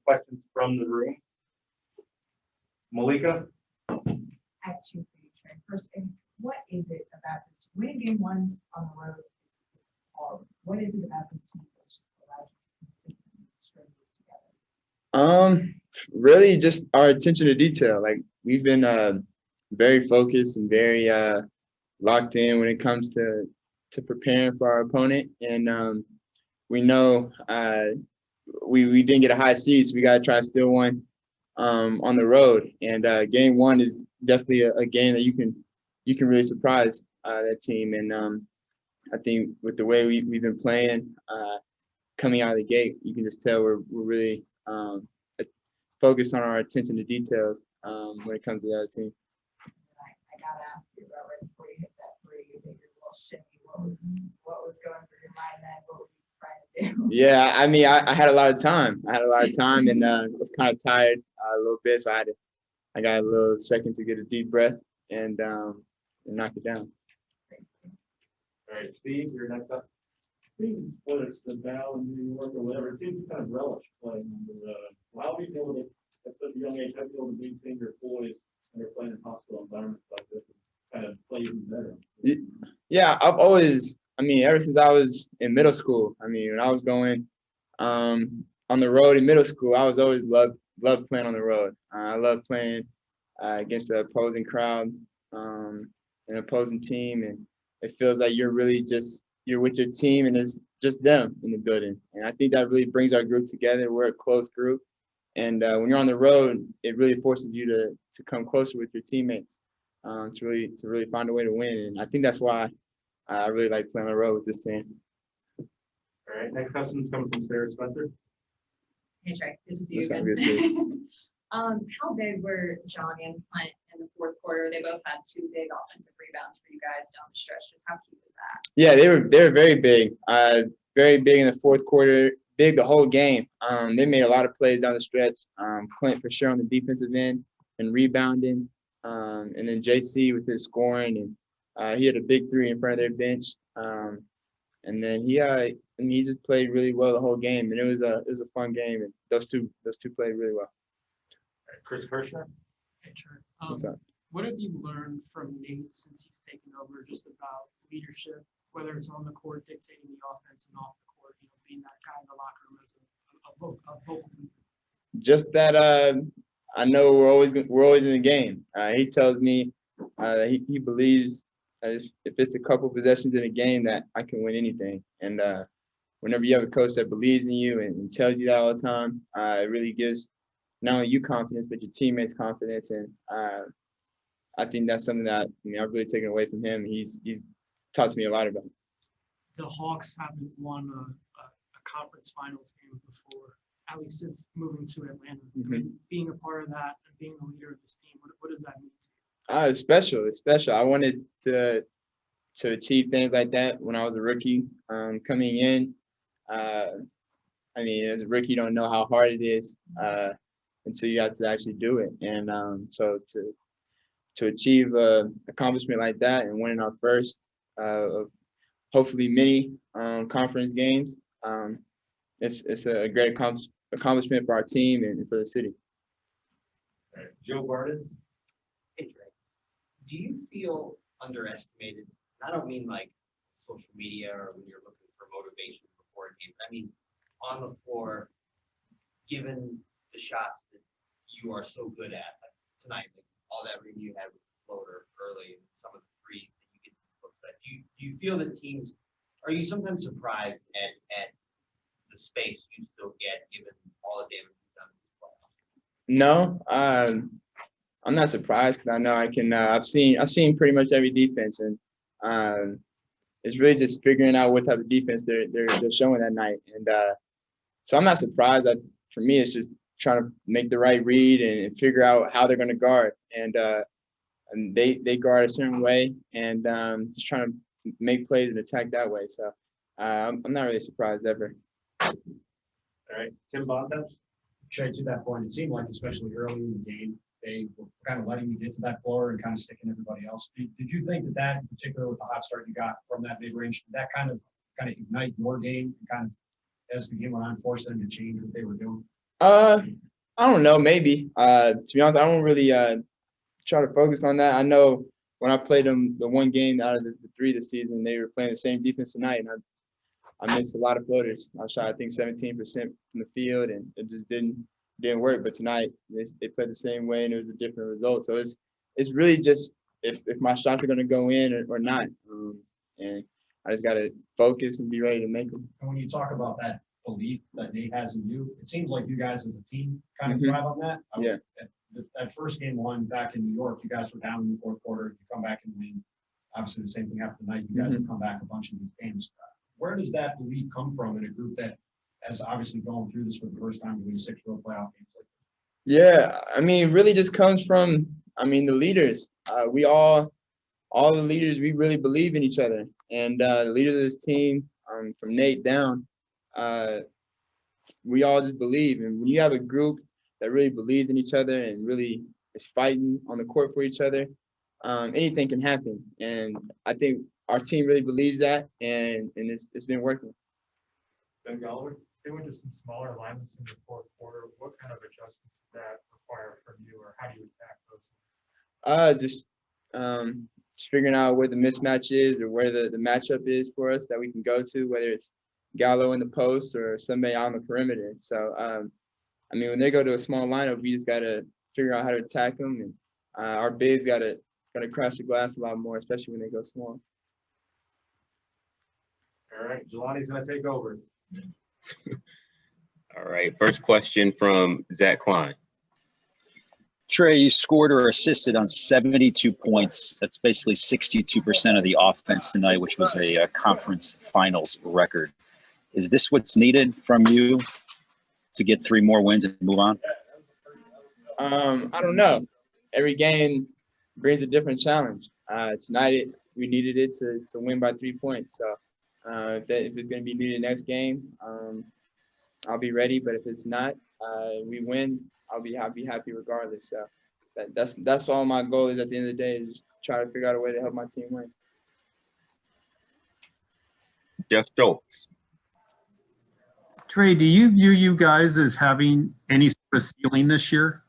questions from the room. Malika? I have two for you, Trae. First, what is it about this team? Winning game ones on the road is hard. What is it about this team that's just allowed you to consistently string this together? Really just our attention to detail. Like we've been very focused and very locked in when it comes to preparing for our opponent. And we know we didn't get a high seed, so we got to try to steal one on the road. And game one is definitely a game that you can really surprise that team. And I think with the way we've been playing coming out of the gate, you can just tell we're really focused on our attention to details when it comes to the other team. I gotta ask you about right before you hit that three, you did your little shimmy. What was going through your mind then? What were you trying to do? Yeah, I mean, I had a lot of time. And was kind of tired a little bit, so I got a little second to get a deep breath and knock it down. All right, Steve, you're next up. Whether it's the Dow in New York or whatever, it seems to kind of relish playing under how do you able to, at such a young age, how do you able to maintain your poise when you're playing in hospital environments like this and kind of play even better? Yeah, I've always, ever since I was in middle school, when I was going on the road in middle school, I was always loved playing on the road. I love playing against the opposing crowd, an opposing team, and it feels like you're with your team and it's just them in the building. And I think that really brings our group together. We're a close group. And when you're on the road, it really forces you to come closer with your teammates to really find a way to win. And I think that's why I really like playing on the road with this team. All right, next question is coming from Sarah Spencer. Hey, Trae, good to see you Good to again. How big were Johnny and Clint in the fourth quarter? They both had two big offensive rebounds for you guys down the stretch. Just how key was that? Yeah, they were very big. Very big in the fourth quarter, big the whole game. They made a lot of plays down the stretch. Clint for sure on the defensive end and rebounding. And then JC with his scoring, and he had a big three in front of their bench. And then he just played really well the whole game, and it was a fun game. And those two played really well. All right, Chris Hirschner. Hey, Trae. What's up? What have you learned from Nate since he's taken over, just about leadership, whether it's on the court, dictating the offense, and off the court, being that guy in the locker room as a vocal leader? Just that I know we're always in the game. He tells me he believes that if it's a couple possessions in a game that I can win anything. And whenever you have a coach that believes in you and tells you that all the time, it really gives not only you confidence but your teammates confidence. And I think that's something that I've really taken away from him. He's taught to me a lot about it. The Hawks haven't won a conference finals game before, at least since moving to Atlanta. Mm-hmm. Being a part of that and being the leader of this team, what does that mean to you? It's special. It's special. I wanted to achieve things like that when I was a rookie. Coming in, as a rookie, you don't know how hard it is until you have to actually do it. And so to achieve an accomplishment like that and winning our first of hopefully many conference games, it's a great accomplishment for our team and for the city. All right, Joe Barden. Hey, Trae, do you feel underestimated? I don't mean like social media or when you're looking for motivation before a game. I mean on the floor, given the shots that you are so good at, like tonight, like all that room you had with the floater early and some of the threes that you get these looks at. Do you feel that teams, are you sometimes surprised at the space you still get given all the damage you've done in the playoffs? No, I'm not surprised because I know I can. I've seen pretty much every defense, and it's really just figuring out what type of defense they're showing that night. And so I'm not surprised. That for me, it's just trying to make the right read and figure out how they're going to guard. And they guard a certain way, and just trying to make plays and attack that way. So I'm not really surprised ever. All right, Tim Bontemps. Trae, to that point, it seemed like, especially early in the game, they were kind of letting you get to that floor and kind of sticking everybody else. Did you think that in particular with the hot start you got from that mid range, did that kind of ignite your game and kind of, as the game went on, force them to change what they were doing? I don't know, maybe. To be honest, I don't really try to focus on that. I know when I played them the one game out of the three this season, they were playing the same defense tonight, and I missed a lot of floaters. I shot, I think, 17% from the field, and it just didn't work. But tonight they played the same way, and it was a different result. So it's really just if my shots are going to go in or not, and I just got to focus and be ready to make them. And when you talk about that belief that Nate has in you, it seems like you guys as a team kind of Mhm. thrive on that. Yeah. That first game one back in New York, you guys were down in the fourth quarter, you come back and win. Obviously, the same thing happened tonight. You guys have come back a bunch of these games. Where does that belief come from in a group that has obviously gone through this for the first time to win 6 real playoff games? Yeah, I mean, it really just comes from, I mean, the leaders. We all the leaders, we really believe in each other. And the leaders of this team, from Nate down, we all just believe. And when you have a group that really believes in each other and really is fighting on the court for each other, anything can happen. And I think our team really believes that, and it's been working. Ben Galloway, they went to some smaller alignments in the fourth quarter. What kind of adjustments did that require from you, or how do you attack those? Just figuring out where the mismatch is or where the matchup is for us that we can go to, whether it's Gallo in the post or somebody on the perimeter. So, I mean, when they go to a small lineup, we just got to figure out how to attack them, and our bigs got to crash the glass a lot more, especially when they go small. All right, Jelani's gonna take over. All right, first question from Zach Klein. Trae, you scored or assisted on 72 points. That's basically 62% of the offense tonight, which was a conference finals record. Is this what's needed from you to get 3 more wins and move on? I don't know. Every game brings a different challenge. Tonight we needed it to win by 3 points. So if it's going to be needed next game, I'll be ready. But if it's not, we win, I'll be happy regardless. So that's all my goal is at the end of the day, is just try to figure out a way to help my team win. Jeff Schultz. Trae, do you view you guys as having any sort of ceiling this year?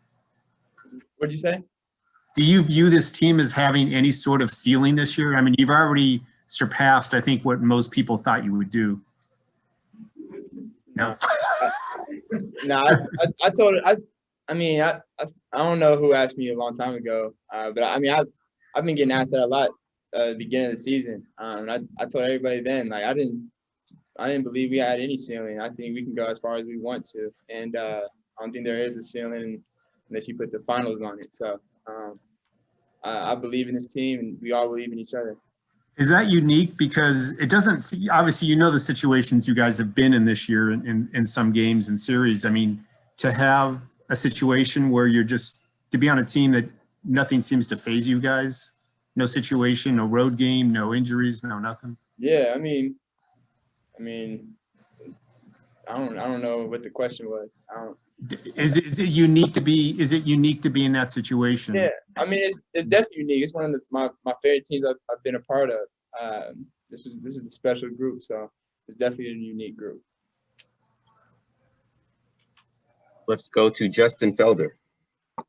What'd you say? Do you view this team as having any sort of ceiling this year? I mean, you've already surpassed, I think, what most people thought you would do. No. No, I told it. I mean, I don't know who asked me a long time ago, but I mean, I've been getting asked that a lot at the beginning of the season. And I told everybody then, like, I didn't believe we had any ceiling. I think we can go as far as we want to, and I don't think there is a ceiling unless you put the finals on it. So I believe in this team, and we all believe in each other. Is that unique? Because it doesn't see, obviously, you know, the situations you guys have been in this year in some games and series. I mean, to have a situation where you're just, to be on a team that nothing seems to phase you guys, no situation, no road game, no injuries, no nothing. Yeah, I mean, I don't know what the question was. Is it unique to be? Is it unique to be in that situation? Yeah, I mean, it's definitely unique. It's one of my favorite teams I've been a part of. This is a special group, so it's definitely a unique group. Let's go to Justin Felder.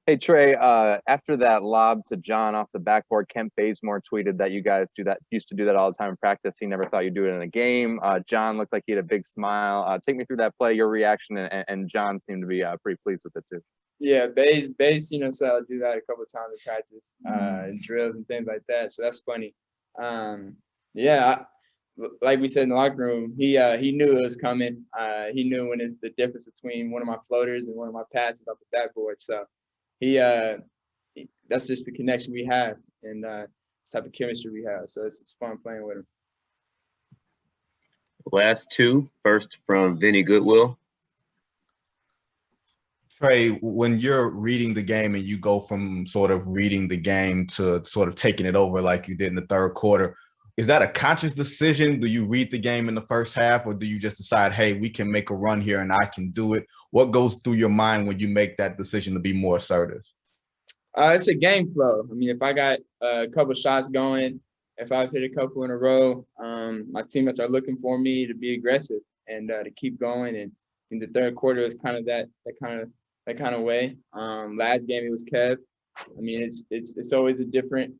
Hey, Trae, after that lob to John off the backboard, Kent Bazemore tweeted that you guys used to do that all the time in practice. He never thought you'd do it in a game. John looked like he had a big smile. Take me through that play, your reaction, and John seemed to be pretty pleased with it too. Yeah, Baze, you know, so I'll do that a couple of times in practice, and drills and things like that. So that's funny. Yeah, like we said in the locker room, he knew it was coming. He knew when it's the difference between one of my floaters and one of my passes off the backboard. So that's just the connection we have, and type of chemistry we have. So it's fun playing with him. Last two, first from Vinny Goodwill. Trae, when you're reading the game and you go from sort of reading the game to sort of taking it over like you did in the third quarter, is that a conscious decision? Do you read the game in the first half, or do you just decide, hey, we can make a run here and I can do it? What goes through your mind when you make that decision to be more assertive? It's a game flow. I mean, if I got a couple shots going, if I've hit a couple in a row, my teammates are looking for me to be aggressive and to keep going and in the third quarter it was kind of that kind of way. Last game it was Kev. I mean, it's always a different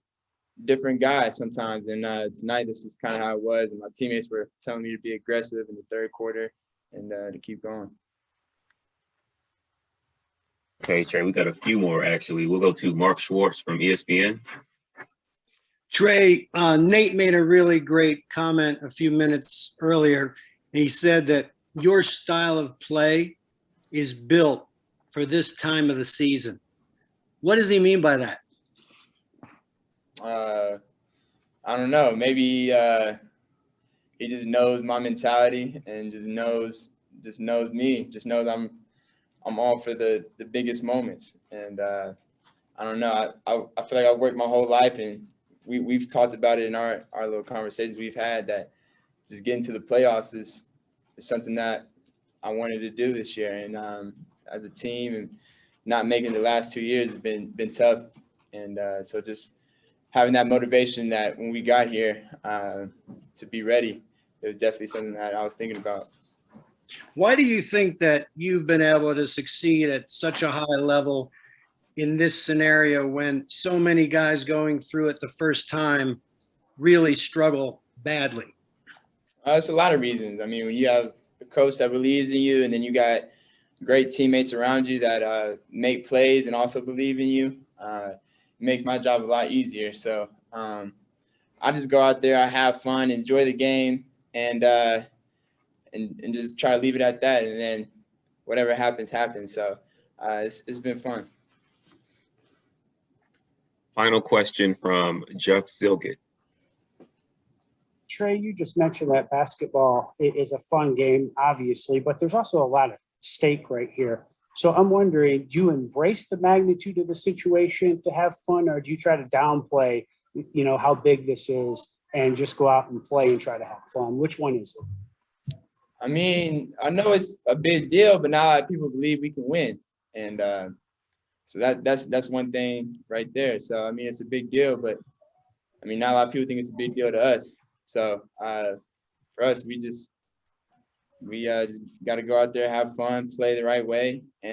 guy sometimes. And tonight this is kind of how it was. And my teammates were telling me to be aggressive in the third quarter and to keep going. Okay, Trae, we got a few more actually. We'll go to Mark Schwartz from ESPN. Trae, Nate made a really great comment a few minutes earlier. He said that your style of play is built for this time of the season. What does he mean by that? I don't know. Maybe he just knows my mentality and just knows me. Just knows I'm all for the biggest moments. And I don't know. I feel like I've worked my whole life, and we've talked about it in our little conversations we've had, that just getting to the playoffs is something that I wanted to do this year. And as a team, and not making the last 2 years has been tough. And so just having that motivation that when we got here to be ready, it was definitely something that I was thinking about. Why do you think that you've been able to succeed at such a high level in this scenario when so many guys going through it the first time really struggle badly? It's a lot of reasons. I mean, when you have a coach that believes in you, and then you got great teammates around you that make plays and also believe in you, it makes my job a lot easier. So I just go out there, I have fun, enjoy the game, and just try to leave it at that. And then whatever happens, happens. So it's been fun. Final question from Jeff Zilgett. Trae, you just mentioned that basketball is a fun game, obviously, but there's also a lot of stake right here. So I'm wondering, do you embrace the magnitude of the situation to have fun, or do you try to downplay, how big this is and just go out and play and try to have fun? Which one is it? I mean, I know it's a big deal, but not a lot of people believe we can win. And so that's one thing right there. So, I mean, it's a big deal, but I mean, not a lot of people think it's a big deal to us. So for us, we just got to go out there, have fun, play the right way,